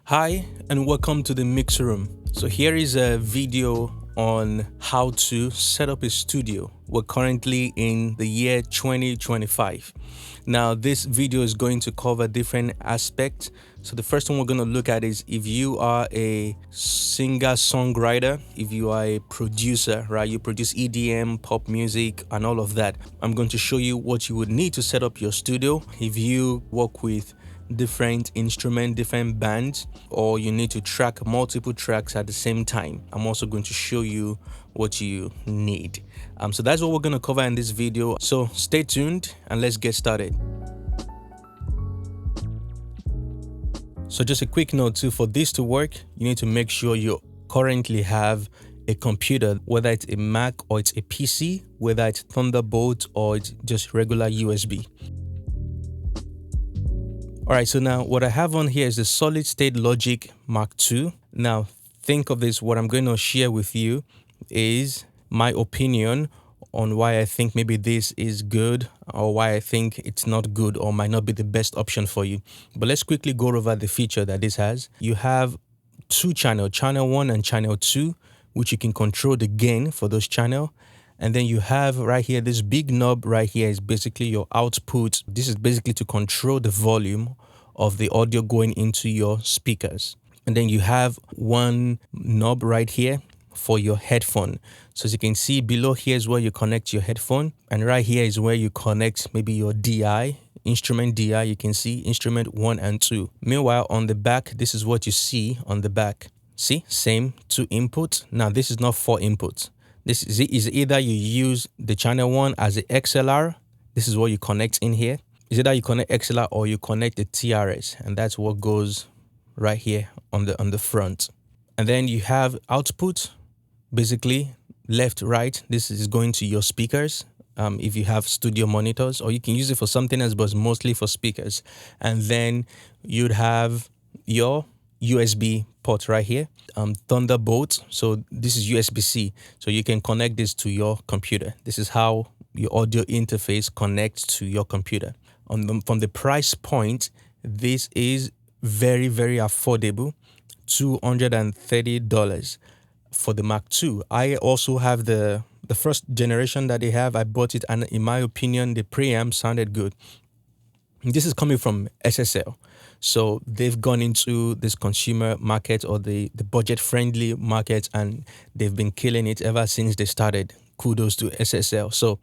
Hi and welcome to the Mix Room. So here is a video on how to set up a studio. We're currently in the year 2025. Now this video is going to cover different aspects. So the first one we're going to look at is if you are a singer-songwriter, if you are a producer, right? You produce EDM, pop music and all of that. I'm going to show you what you would need to set up your studio. If you work with different instrument, different bands, or you need to track multiple tracks at the same time, I'm also going to show you what you need. So that's what we're going to cover in this video. So stay tuned and let's get started. So just a quick note too, for this to work, you need to make sure you currently have a computer, whether it's a Mac or it's a PC, whether it's Thunderbolt or it's just regular USB. All right, so now what I have on here is the Solid State Logic Mark II. Now think of this, what I'm going to share with you is my opinion on why I think maybe this is good or why I think it's not good or might not be the best option for you. But let's quickly go over the feature that this has. You have two channels, channel 1 and channel 2, which you can control the gain for those channels. And then you have right here, this big knob right here is basically your output. This is basically to control the volume of the audio going into your speakers. And then you have one knob right here for your headphone. So as you can see below here is where you connect your headphone. And right here is where you connect maybe your DI, instrument DI. You can see instrument 1 and 2. Meanwhile, on the back, this is what you see on the back. See, same 2 inputs. Now this is not 4 inputs. This is either you use the channel 1 as the XLR. This is what you connect in here. Is either you connect XLR or you connect the TRS, and that's what goes right here on the front. And then you have output, basically left, right. This is going to your speakers. If you have studio monitors, or you can use it for something else, but mostly for speakers. And then you'd have your USB port right here, Thunderbolt. So this is USB-C. So you can connect this to your computer. This is how your audio interface connects to your computer. From the price point, this is very, very affordable, $230 for the Mark II. I also have the first generation that they have. I bought it, and in my opinion, the preamp sounded good. This is coming from SSL. So they've gone into this consumer market or the budget-friendly market, and they've been killing it ever since they started. Kudos to SSL. So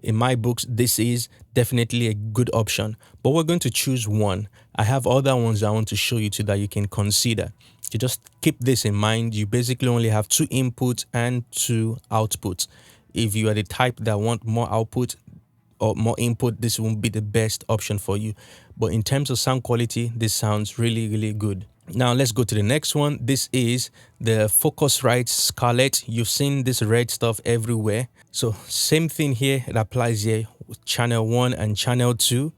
in my books, this is definitely a good option. But we're going to choose one. I have other ones I want to show you too that you can consider. You just keep this in mind. You basically only have 2 inputs and 2 outputs. If you are the type that want more output or more input, this won't be the best option for you. But in terms of sound quality, this sounds really, really good. Now let's go to the next one. This is the Focusrite Scarlett. You've seen this red stuff everywhere. So same thing here, it applies here with channel 1 and channel 2.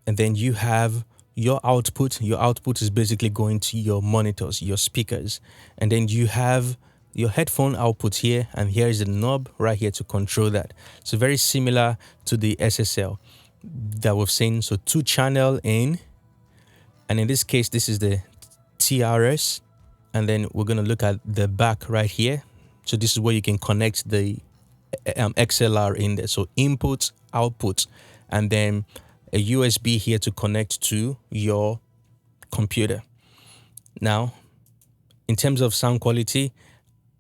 And then you have your output. Your output is basically going to your monitors, your speakers. And then you have your headphone output here, and here is the knob right here to control that. So very similar to the SSL that we've seen. So 2 channel in, and in this case, this is the TRS. And then we're going to look at the back right here. So this is where you can connect the XLR in there. So input, output, and then a USB here to connect to your computer. Now, in terms of sound quality,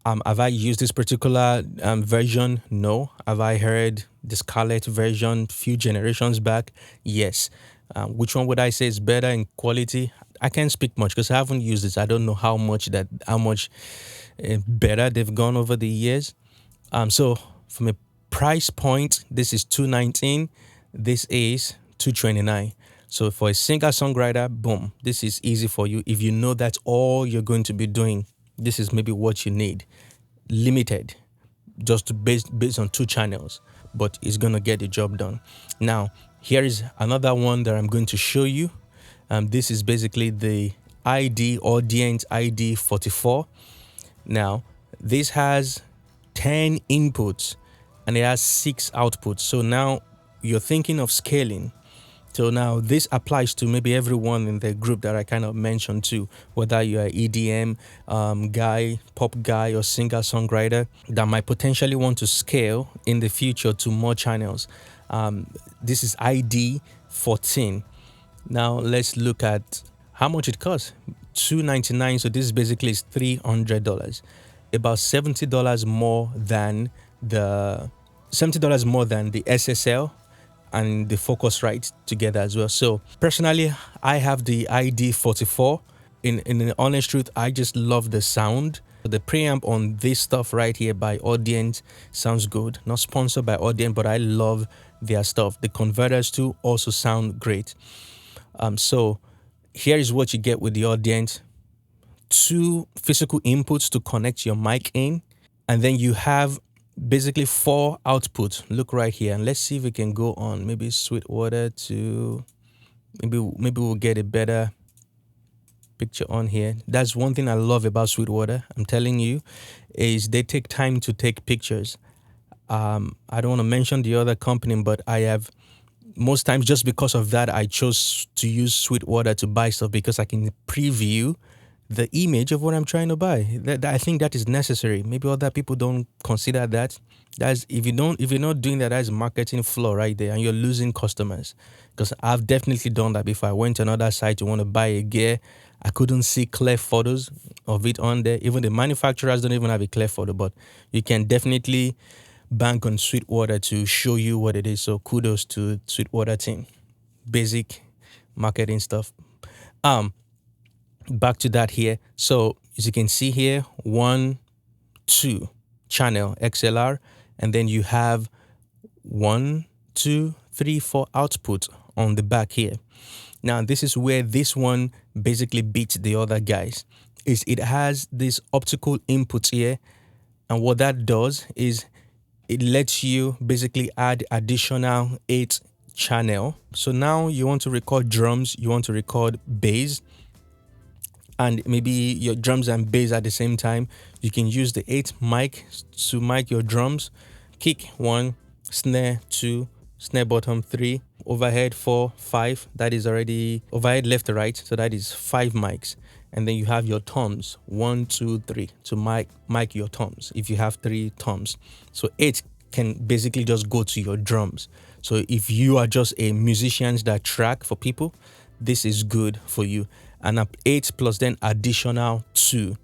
have I used this particular version? No. Have I heard the Scarlett version a few generations back? Yes. Which one would I say is better in quality? I can't speak much because I haven't used this. I don't know how much better they've gone over the years. So from a price point, this is $219. This is $229. So for a singer-songwriter, boom, this is easy for you. If you know that's all you're going to be doing, this is maybe what you need. Limited, just based on 2 channels, but it's going to get the job done. Now, here is another one that I'm going to show you. This is basically the ID Audience ID 44. Now, this has 10 inputs and it has 6 outputs. So now you're thinking of scaling. So now this applies to maybe everyone in the group that I kind of mentioned too, whether you're an EDM guy, pop guy, or singer songwriter that might potentially want to scale in the future to more channels. This is ID 14. Now let's look at how much it costs. $299. So this basically is $300, about $70 more than the SSL and the Focusrite together as well. So personally, I have the ID 44. In the honest truth, I just love the sound. The preamp on this stuff right here by Audient sounds good. Not sponsored by Audient, but I love their stuff. The converters too also sound great. So here is what you get with the Audient. 2 physical inputs to connect your mic in, and then you have basically 4 outputs. Look right here, and let's see if we can go on maybe Sweetwater to maybe we'll get a better picture on here. That's one thing I love about Sweetwater. I'm telling you, is they take time to take pictures. I don't want to mention the other company, but I have most times just because of that I chose to use Sweetwater to buy stuff, because I can preview the image of what I'm trying to buy. I think that is necessary. Maybe other people don't consider that. That's if you're not doing that, that's marketing flaw right there, and you're losing customers. Because I've definitely done that before. I went to another site to want to buy a gear. I couldn't see clear photos of it on there. Even the manufacturers don't even have a clear photo, but you can definitely bank on Sweetwater to show you what it is. So kudos to Sweetwater team. Basic marketing stuff. Back to that here. So as you can see here, 1, 2 channel XLR, and then you have 1, 2, 3, 4 output on the back here. Now this is where this one basically beats the other guys. Is it has this optical input here, and what that does is it lets you basically add additional 8 channel. So now you want to record drums, you want to record bass, and maybe your drums and bass at the same time. You can use the 8 mic to mic your drums. Kick 1, snare 2, snare bottom 3, overhead 4, 5. That is already overhead left to right, so that is 5 mics. And then you have your toms, 1, 2, 3 to mic your toms if you have 3 toms. So 8 can basically just go to your drums. So if you are just a musician that track for people, this is good for you. And 8 plus then additional 2.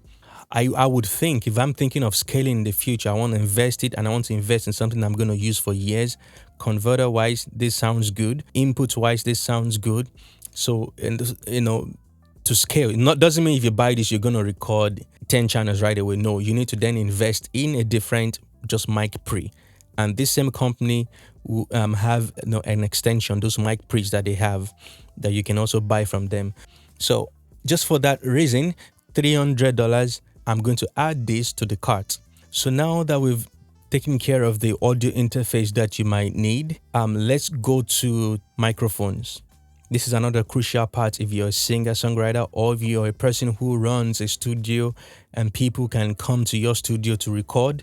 I would think, if I'm thinking of scaling in the future, I want to invest it, and I want to invest in something I'm going to use for years. Converter wise, this sounds good. Input wise, this sounds good. So, to scale, doesn't mean if you buy this, you're going to record 10 channels right away. No, you need to then invest in a different just mic pre. And this same company will have an extension, those mic pre's that they have, that you can also buy from them. So just for that reason, $300, I'm going to add this to the cart. So now that we've taken care of the audio interface that you might need, let's go to microphones. This is another crucial part if you're a singer, songwriter, or if you're a person who runs a studio and people can come to your studio to record.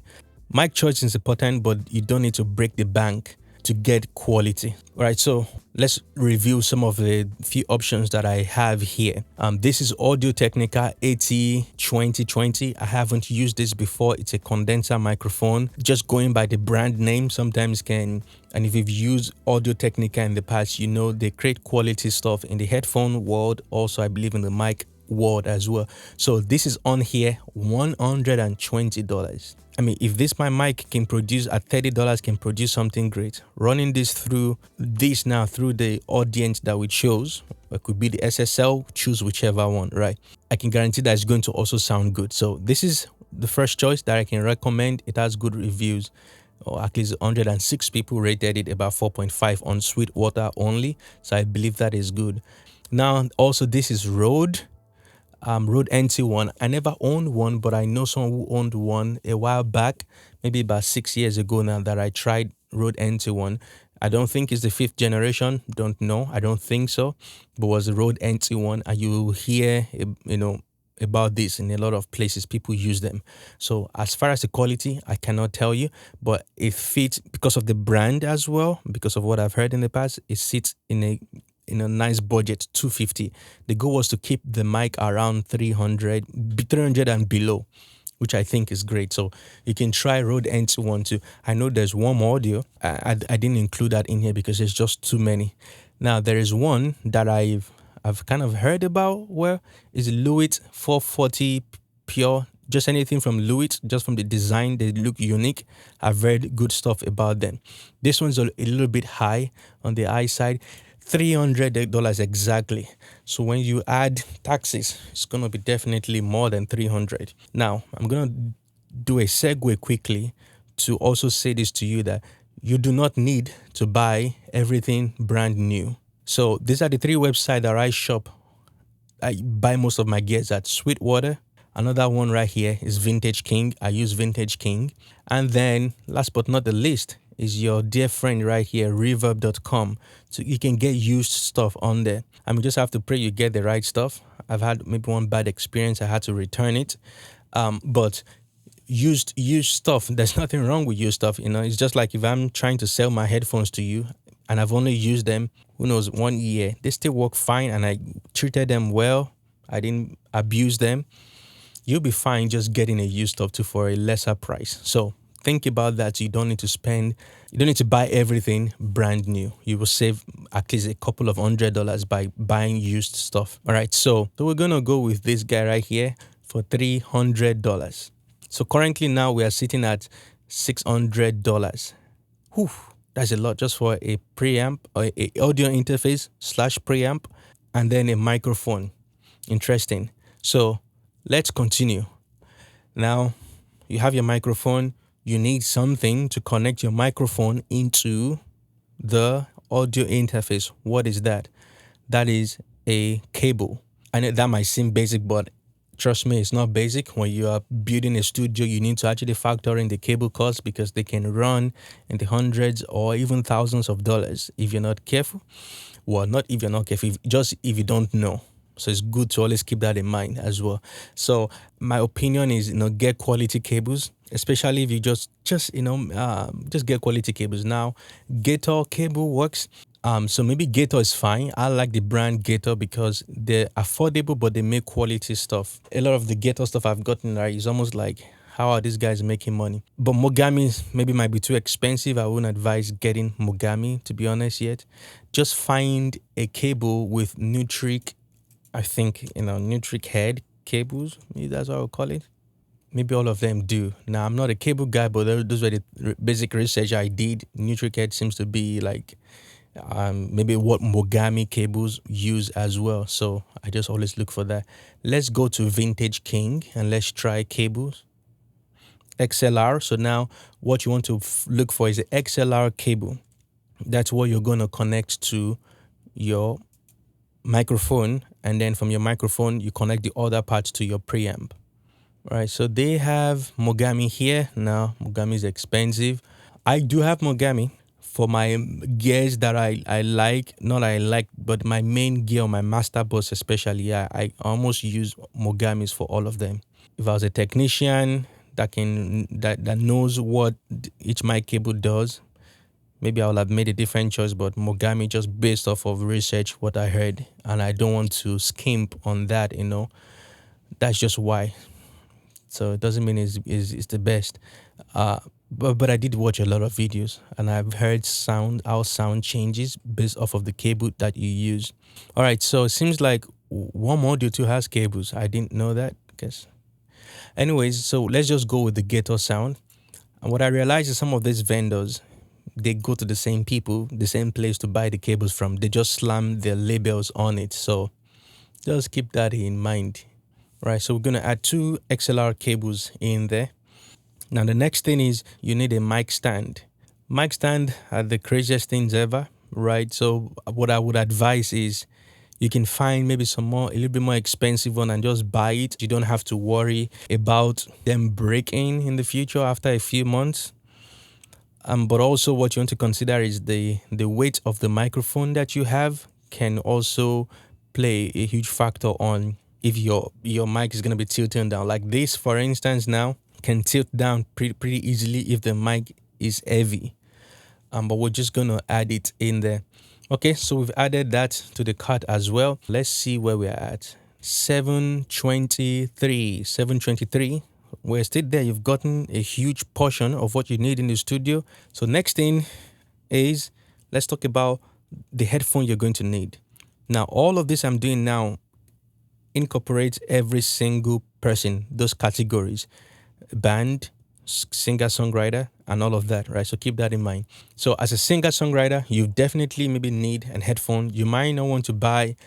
Mic choice is important, but you don't need to break the bank to get quality. All right, so let's review some of the few options that I have here. This is Audio Technica AT2020. I haven't used this before. It's a condenser microphone. Just going by the brand name sometimes can, and if you've used Audio Technica in the past, you know they create quality stuff in the headphone world, also I believe in the mic world as well. So this is on here, $120. I mean, if this my mic can produce at $30, can produce something great. Running this through the audience that we chose, it could be the SSL, choose whichever one, right? I can guarantee that it's going to also sound good. So this is the first choice that I can recommend. It has good reviews, or at least 106 people rated it, about 4.5 on Sweetwater only. So I believe that is good. Now, also this is Rode NT1. I never owned one, but I know someone who owned one a while back, maybe about 6 years ago now, that I tried Rode NT1. I don't think it's the 5th generation. Don't know. I don't think so. But was the Rode NT1, and you hear, about this in a lot of places. People use them. So as far as the quality, I cannot tell you, but it fits because of the brand as well. Because of what I've heard in the past, it sits in in a nice budget, 250. The goal was to keep the mic around 300 and below, which I think is great. So you can try Rode N212. I know there's Warm Audio. I didn't include that in here because there's just too many. Now there is one that I've kind of heard about, where is Lewitt 440 Pure. Just anything from Lewitt, just from the design, they look unique. I've read good stuff about them. This one's a little bit high on the high side, $300 exactly. So when you add taxes, it's gonna be definitely more than 300. Now I'm gonna do a segue quickly to also say this to you, that you do not need to buy everything brand new. So these are the 3 websites that I shop. I buy most of my gears at: Sweetwater. Another one right here is Vintage King. I use Vintage King. And then last but not the least is your dear friend right here, reverb.com. So you can get used stuff on there. I mean, just have to pray you get the right stuff. I've had maybe one bad experience. I had to return it. But used stuff, there's nothing wrong with used stuff. It's just like if I'm trying to sell my headphones to you and I've only used them, 1 year, they still work fine and I treated them well. I didn't abuse them. You'll be fine just getting a used stuff too for a lesser price. So think about that. You don't need to buy everything brand new. You will save at least a couple of $100 by buying used stuff. All right, so we're gonna go with this guy right here for $300. So currently now we are sitting at $600. Whew, that's a lot just for a preamp, or a audio interface / preamp, and then a microphone. Interesting. So let's continue. Now, you have your microphone. You need something to connect your microphone into the audio interface. What is that? That is a cable. I know that might seem basic, but trust me, it's not basic. When you are building a studio, you need to actually factor in the cable costs, because they can run in the hundreds or even thousands of dollars if you're not careful. Well, not if you're not careful, just if you don't know. So it's good to always keep that in mind as well. So my opinion is, get quality cables, especially if you just get quality cables. Now, Gator cable works. So maybe Gator is fine. I like the brand Gator because they're affordable, but they make quality stuff. A lot of the Gator stuff I've gotten right is almost like, how are these guys making money? But Mogami maybe might be too expensive. I wouldn't advise getting Mogami, to be honest, yet. Just find a cable with Nutric, I think, Nutric head cables. Maybe that's what I would call it. Maybe all of them do. Now, I'm not a cable guy, but those were the basic research I did. Nutric head seems to be like maybe what Mogami cables use as well. So I just always look for that. Let's go to Vintage King and let's try cables. XLR. So now what you want to look for is the XLR cable. That's what you're going to connect to your microphone, and then from your microphone you connect the other parts to your preamp. All right, so they have Mogami here. Now Mogami is expensive. I do have Mogami for my gears that I like, but my main gear, my master bus especially. I almost use Mogamis for all of them. If I was a technician that knows what each mic cable does, maybe I would have made a different choice, but Mogami, just based off of research, what I heard, and I don't want to skimp on that, That's just why. So it doesn't mean it's the best. But I did watch a lot of videos, and I've heard how sound changes based off of the cable that you use. All right, so it seems like Warm Audio too has cables. I didn't know that, guess. Anyways, so let's just go with the Gator sound. And what I realized is some of these vendors, they go to the same people, the same place to buy the cables from. They just slam their labels on it. So just keep that in mind. Right, so we're going to add 2 XLR cables in there. Now, the next thing is you need a mic stand. Mic stand are the craziest things ever, right? So what I would advise is you can find maybe a little bit more expensive one and just buy it. You don't have to worry about them breaking in the future after a few months. But also what you want to consider is the weight of the microphone that you have can also play a huge factor on if your mic is going to be tilting down. Like this, for instance, now can tilt down pretty easily if the mic is heavy. But we're just going to add it in there. Okay, so we've added that to the cart as well. Let's see where we're at. 723. 723. We're still there. You've gotten a huge portion of what you need in the studio. So next thing is, let's talk about the headphone you're going to need. Now, all of this I'm doing now incorporates every single person, those categories, band, singer-songwriter, and all of that, right? So keep that in mind. So as a singer-songwriter, you definitely maybe need a headphone. You might not want to buy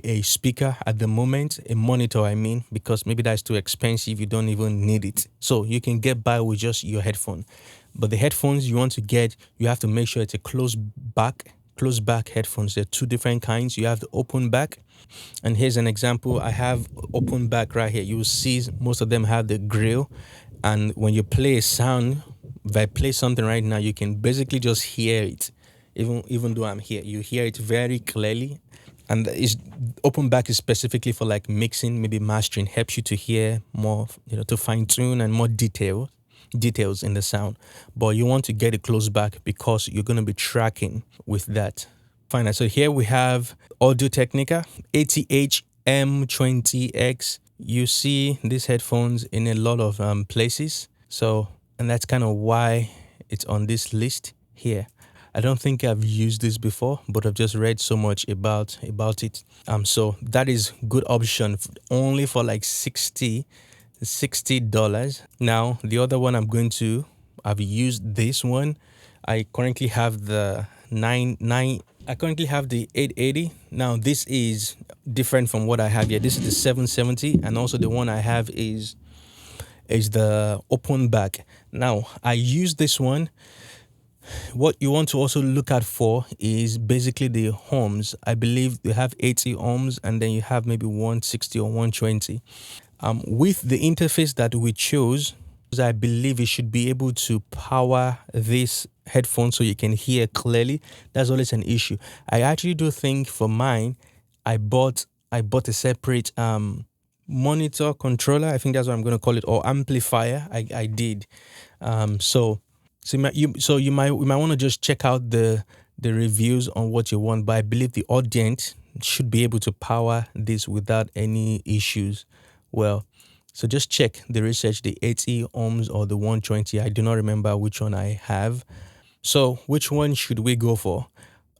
a speaker at the moment, a monitor, I mean, because maybe that's too expensive. You don't even need it. So you can get by with just your headphone. But the headphones you want to get, you have to make sure it's a closed back headphones. There are two different kinds. You have the open back. And here's an example. I have open back right here. You will see most of them have the grill. And when you play a sound, if I play something right now, you can basically just hear it. Even though I'm here, you hear it very clearly. And it's open back is specifically for like mixing, maybe mastering, helps you to hear more, to fine tune and more details in the sound. But you want to get it close back because you're going to be tracking with that. Fine. So here we have Audio Technica ATH M20X. You see these headphones in a lot of places. So, and that's kind of why it's on this list here. I don't think I've used this before, but I've just read so much about it. So that is good option only for like $60. Now the other one I've used this one. I currently have the 880. Now this is different from what I have here. This is the 770, and also the one I have is the open back. Now I use this one. What you want to also look at for is basically the ohms. I believe you have 80 ohms and then you have maybe 160 or 120. With the interface that we chose, I believe it should be able to power this headphone so you can hear clearly. That's always an issue. I actually do think for mine, I bought a separate monitor controller. I think that's what I'm going to call it, or amplifier. I did. So you might want to just check out the reviews on what you want, but I believe the audience should be able to power this without any issues. Well, so just check the research, the 80 ohms or the 120. I do not remember which one I have. So which one should we go for?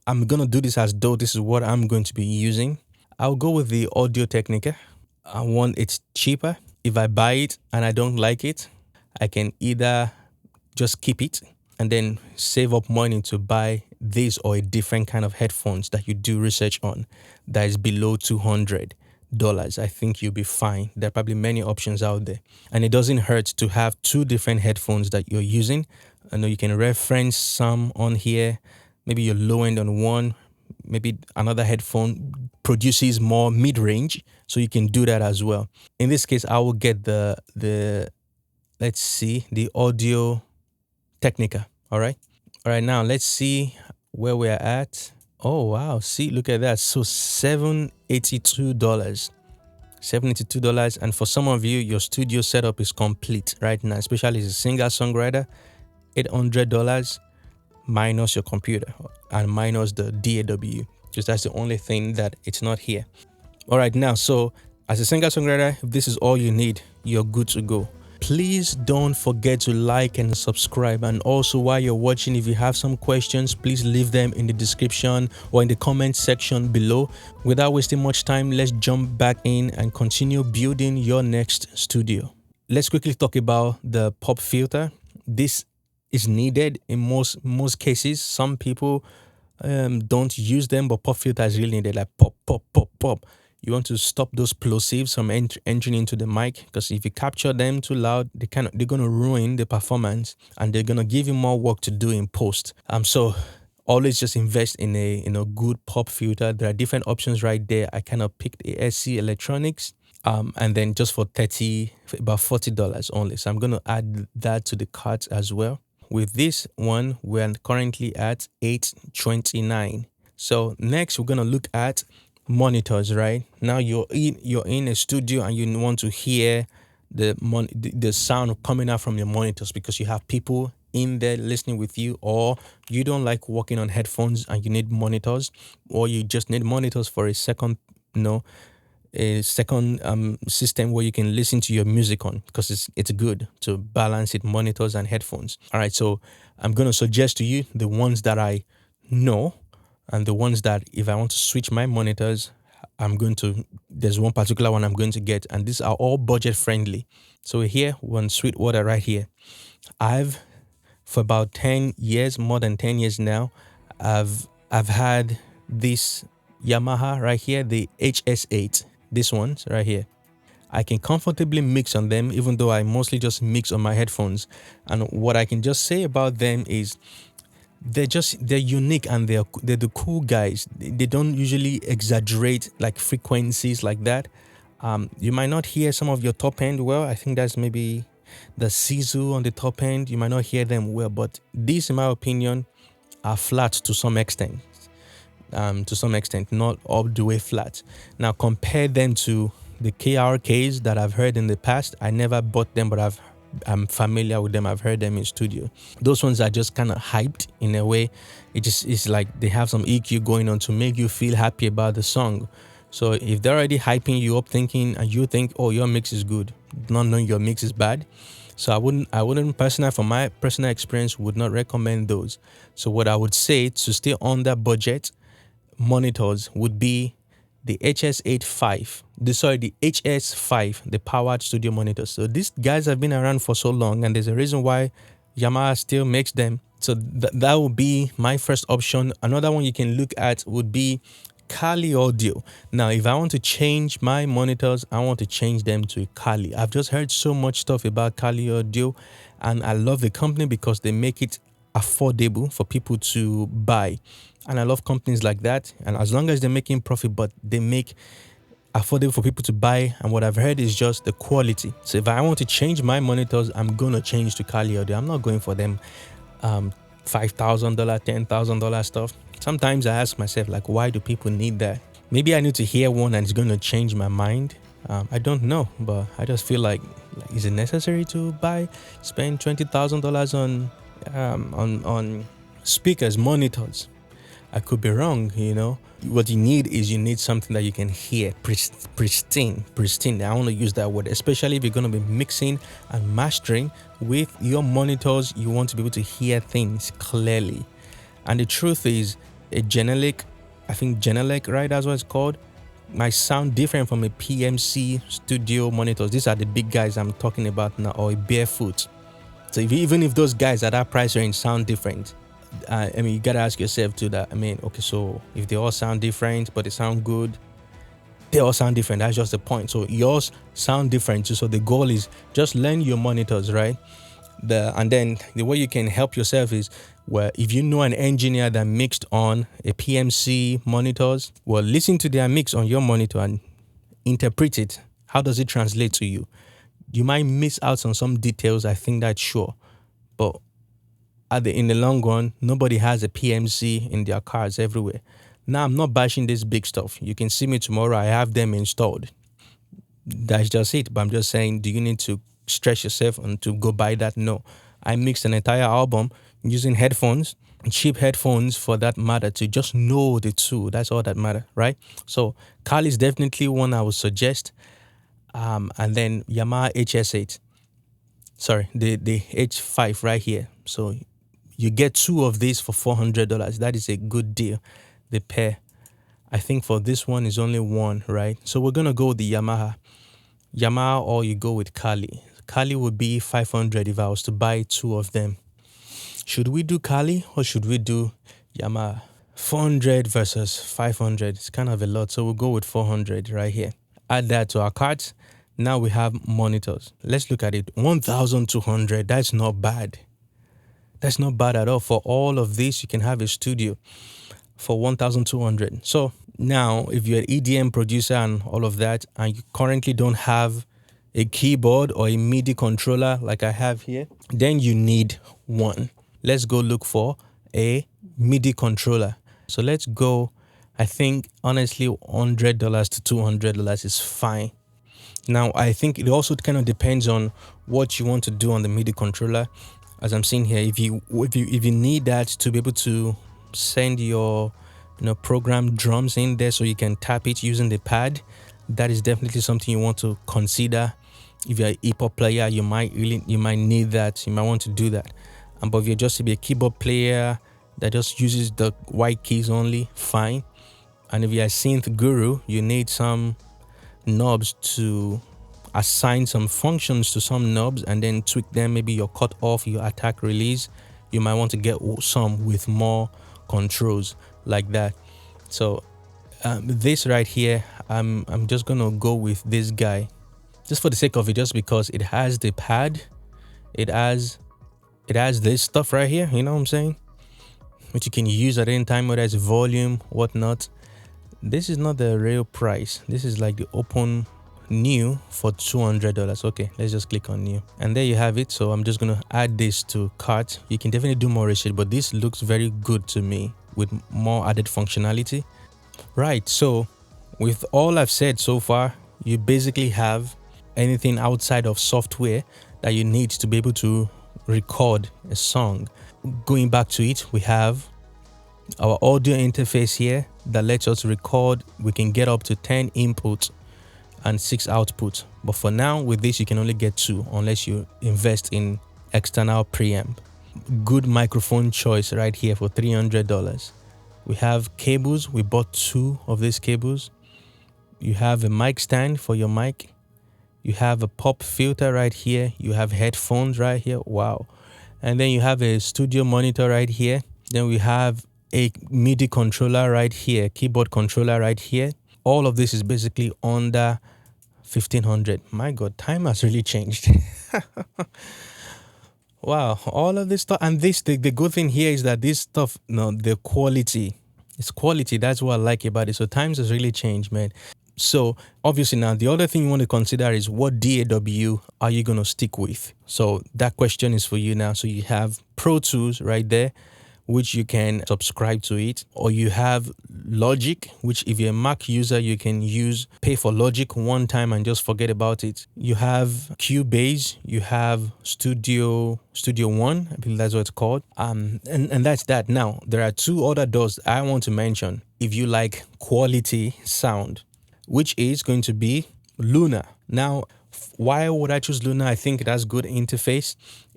I'm going to do this as though this is what I'm going to be using. I'll go with the Audio Technica. It's cheaper. If I buy it and I don't like it, I can either just keep it and then save up money to buy this or a different kind of headphones that you do research on that is below $200. I think you'll be fine. There are probably many options out there. And it doesn't hurt to have two different headphones that you're using. I know you can reference some on here. Maybe you're low end on one. Maybe another headphone produces more mid-range. So you can do that as well. In this case, I will get the Audio Technica. All right, now let's see where we're at. Oh wow, see, look at that. So $782, and for some of you, your studio setup is complete right now, especially as a singer-songwriter. $800 minus your computer and minus the DAW, because that's the only thing that it's not here. All right, now, so as a singer-songwriter, if this is all you need, you're good to go. Please don't forget to like and subscribe. And also, while you're watching, if you have some questions, please leave them in the description or in the comment section below. Without wasting much time, let's jump back in and continue building your next studio. Let's quickly talk about the pop filter. This is needed in most cases. Some people don't use them, but pop filter is really needed, like pop, pop, pop, pop. You want to stop those plosives from entering into the mic, because if you capture them too loud, they're going to ruin the performance and they're going to give you more work to do in post. So always just invest in a good pop filter. There are different options right there. I kind of picked the SC Electronics, and then just for about $40 only. So I'm going to add that to the cart as well. With this one, we're currently at $829. So next, we're going to look at monitors. Right now, you're in a studio and you want to hear the sound coming out from your monitors, because you have people in there listening with you, or you don't like working on headphones and you need monitors, or you just need monitors for a second, a second system where you can listen to your music on, because it's good to balance it, monitors and headphones. All right, so I'm going to suggest to you the ones that I know, and the ones that if I want to switch my monitors, there's one particular one I'm going to get, and these are all budget friendly. So here, one Sweetwater right here. For about 10 years, more than 10 years now, I've had this Yamaha right here, the HS8, this ones right here. I can comfortably mix on them, even though I mostly just mix on my headphones. And what I can just say about them is they're unique, and they're the cool guys. They don't usually exaggerate like frequencies like that. You might not hear some of your top end well. I think that's maybe the sizzle on the top end. You might not hear them well, but these, in my opinion, are flat to some extent. Not all the way flat. Now compare them to the KRKs that I've heard in the past. I never bought them, but I'm familiar with them. I've heard them in studio. Those ones are just kind of hyped in a way. It's like they have some EQ going on to make you feel happy about the song. So if they're already hyping you up, thinking, and you think, oh, your mix is good, not knowing your mix is bad. So I wouldn't personally, from my personal experience, would not recommend those. So what I would say to stay on that budget monitors would be the HS5, the HS5, the powered studio monitors. So these guys have been around for so long, and there's a reason why Yamaha still makes them. So that would be my first option. Another one you can look at would be Kali Audio. Now, if I want to change my monitors, I want to change them to Kali. I've just heard so much stuff about Kali Audio, and I love the company because they make it affordable for people to buy. And I love companies like that. And as long as they're making profit, but they make affordable for people to buy. And what I've heard is just the quality. So if I want to change my monitors, I'm going to change to Kali Audio. I'm not going for them $5,000, $10,000 stuff. Sometimes I ask myself, like, why do people need that? Maybe I need to hear one and it's going to change my mind. I don't know, but I just feel like is it necessary to spend $20,000 on speakers, monitors? I could be wrong, What you need something that you can hear pristine. I want to use that word, especially if you're going to be mixing and mastering with your monitors. You want to be able to hear things clearly. And the truth is, a Genelec, right, that's what it's called, might sound different from a PMC studio monitors. These are the big guys I'm talking about now, or a Barefoot. So even if those guys at that price range sound different, you gotta ask yourself too that, okay, so if they all sound different but they sound good, they all sound different. That's just the point. So yours sound different too. So the goal is just learn your monitors, right? And then the way you can help yourself is, well, if you know an engineer that mixed on a PMC monitors, well, listen to their mix on your monitor and interpret it. How does it translate to you? You might miss out on some details, I think that's sure. But in the long run, nobody has a PMC in their cars everywhere. Now, I'm not bashing this big stuff. You can see me tomorrow. I have them installed. That's just it. But I'm just saying, do you need to stress yourself and to go buy that? No. I mixed an entire album using headphones, cheap headphones for that matter, to just know the tool. That's all that matters, right? So Kali is definitely one I would suggest. And then Yamaha HS8. Sorry, the H5 right here. So you get two of these for $400. That is a good deal. The pair. I think for this one is only one, right? So we're going to go with the Yamaha, or you go with Kali. Kali would be $500 if I was to buy two of them. Should we do Kali or should we do Yamaha? 400 versus 500. It's kind of a lot. So we'll go with 400 right here. Add that to our carts. Now we have monitors. Let's look at it. 1,200. That's not bad. That's not bad at all. For all of this, you can have a studio for 1,200. So now, if you're an EDM producer and all of that, and you currently don't have a keyboard or a MIDI controller like I have here, then you need one. Let's go look for a MIDI controller. So let's go, I think, honestly, $100 to $200 is fine. Now, I think it also kind of depends on what you want to do on the MIDI controller. as I'm seeing here, if you need that to be able to send your program drums in there so you can tap it using the pad, that is definitely something you want to consider. If you're a hip hop player, you might need that. You might want to do that. But if you're just to be a keyboard player that just uses the white keys only, fine. And if you're a synth guru, you need some knobs to assign some functions to some knobs and then tweak them. Maybe your cut off, your attack release. You might want to get some with more controls like that. So this right here, I'm just gonna go with this guy just for the sake of it, just because it has the pad, it has this stuff right here, you know what I'm saying, which you can use at any time, whether it's volume, whatnot. This is not the real price. This is like the open new for $200. Okay, let's just click on new, and there you have it. So I'm just gonna add this to cart. You can definitely do more research, but this looks very good to me with more added functionality. Right, so with all I've said so far, you basically have anything outside of software that you need to be able to record a song. Going back to it, we have our audio interface here that lets us record. We can get up to 10 inputs and 6 outputs, but for now with this you can only get 2 unless you invest in external preamp. Good microphone choice right here for $300. We have cables. We bought 2 of these cables. You have a mic stand for your mic. You have a pop filter right here. You have headphones right here. Wow. And then you have a studio monitor right here. Then we have a MIDI controller right here, keyboard controller right here. All of this is basically under $1,500. My God, time has really changed. Wow, all of this stuff. And the good thing here is that this stuff, the quality, it's quality. That's what I like about it. So times has really changed, man. So obviously now the other thing you want to consider is what DAW are you going to stick with? So that question is for you now. So you have Pro Tools right there, which you can subscribe to it, or you have Logic, which if you're a Mac user, you can pay for Logic one time and just forget about it. You have Cubase, you have Studio One, I believe that's what it's called. And that's that. Now, there are 2 other doors I want to mention if you like quality sound, which is going to be Luna. Now, why would I choose Luna? I think it has good interface.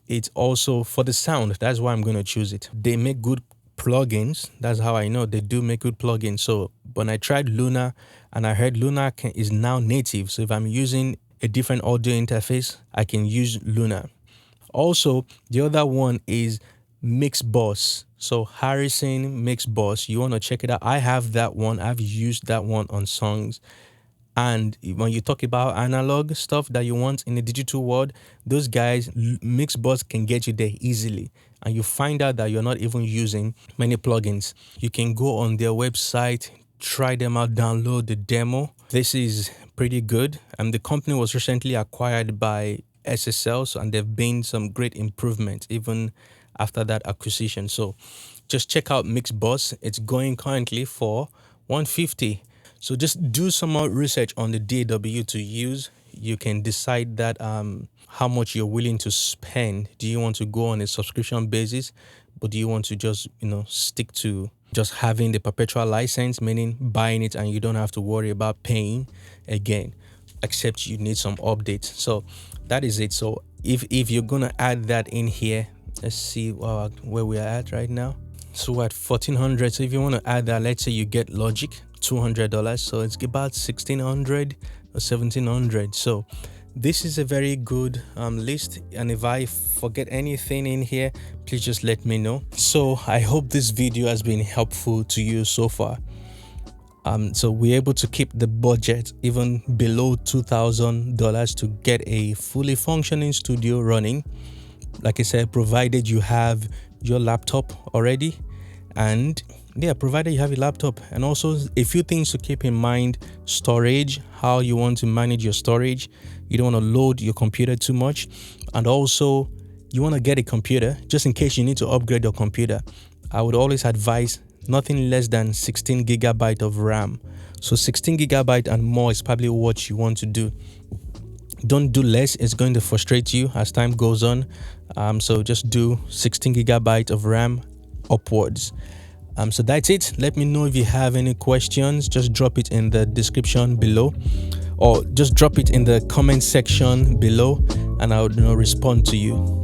It's also for the sound. That's why I'm going to choose it. They make good plugins. That's how I know they do make good plugins. So when I tried Luna and I heard Luna is now native. So if I'm using a different audio interface, I can use Luna. Also, the other one is Mixboss. So Harrison Mixboss, you want to check it out. I have that one. I've used that one on songs. And when you talk about analog stuff that you want in the digital world, those guys, Mixboss can get you there easily. And you find out that you're not even using many plugins. You can go on their website, try them out, download the demo. This is pretty good. And the company was recently acquired by SSL, and there have been some great improvements even after that acquisition. So just check out Mixboss. It's going currently for $150. So just do some more research on the DAW to use. You can decide that how much you're willing to spend. Do you want to go on a subscription basis, but do you want to just stick to just having the perpetual license, meaning buying it and you don't have to worry about paying again, except you need some updates. So that is it. So if you're gonna add that in here, let's see where we are at right now. So we're at $1,400. So if you want to add that, let's say you get Logic, $200. So it's about $1,600 or $1,700. So this is a very good list. And if I forget anything in here, please just let me know. So I hope this video has been helpful to you so far. So we're able to keep the budget even below $2,000 to get a fully functioning studio running. Like I said, provided you have your laptop already, and provided you have a laptop. And also a few things to keep in mind: storage, how you want to manage your storage. You don't want to load your computer too much, and also you want to get a computer just in case you need to upgrade your computer. I would always advise nothing less than 16 gigabyte of RAM. So 16 gigabyte and more is probably what you want to do. Don't do less, it's going to frustrate you as time goes on. So just do 16 gigabytes of RAM upwards. So that's it. Let me know if you have any questions. Just drop it in the description below, or just drop it in the comment section below, and I'll respond to you.